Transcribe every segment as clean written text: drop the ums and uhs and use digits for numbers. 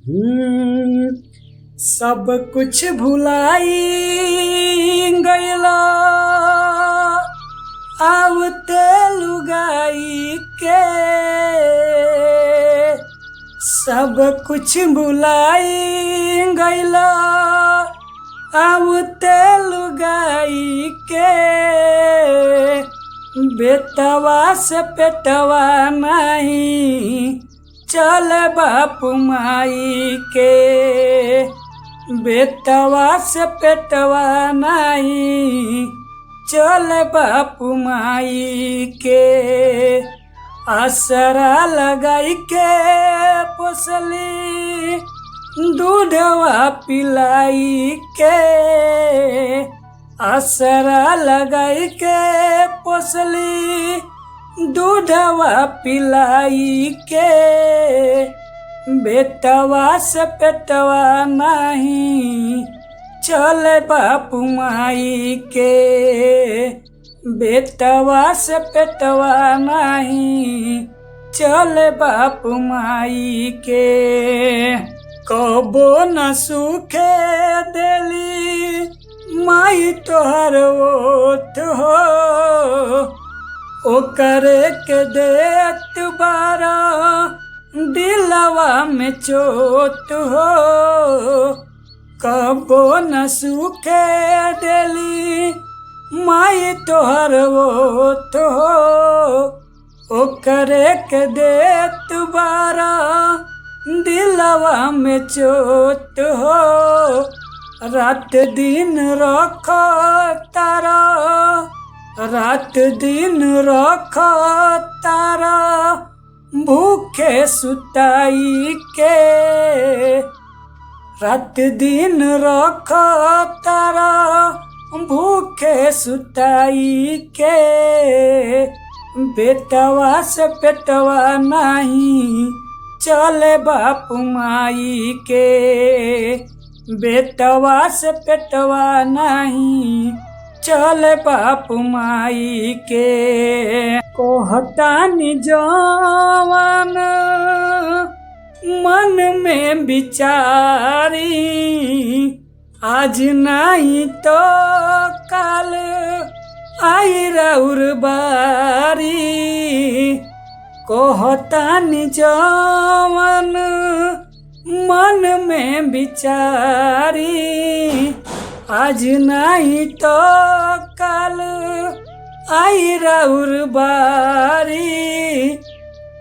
हम्म, सब कुछ भुलाई गईला आवते लुगाई के। सब कुछ भुलाई गईला आवते लुगाई के। बेटवा से पेटवा नहीं चले बापू माई के। बेटवा से पेटवा नहीं चले बापू माई के। आसरा लगाई के पोसली दूधवा पिलाई के। आसरा लगाई के पोसली दूधवा पिलाई के। बेटवा से पेटवा नहीं चले बापू माई के। बेटवा से पेटवा नहीं चले बापू माई के। कबो न सूखे देली माई तोहर ओठ हो। ओकरे के देत बारा दिलवा में चोट हो। कबो न सूखे देली माई तोहर ओठ हो। ओकरे के देत बारा दिलवा में चोट हो। रात दिन रख तारा रात दिन रख तारा भूखे सुताई के। रात दिन रख तारा भूखे सुताई के। बेटवा से पेटवा नहीं चले बापू माई के। बेटवा से पेटवा नहीं चले बापू माई के। कहतानी जवान मन में विचारी आज नहीं तो काल आई राउर बारी। कहतानी जवान मन में विचारी आज नहीं तो काल आई राउर बारी।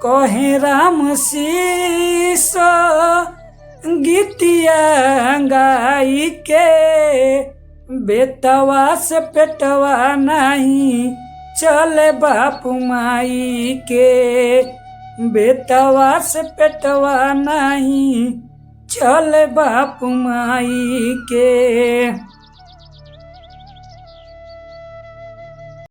कहे राम शीस गीतिया गाई के। बेटवा से पेटवा नहीं चले बापू माई के। बेटवा से पेटवा नहीं चले बापू माई के।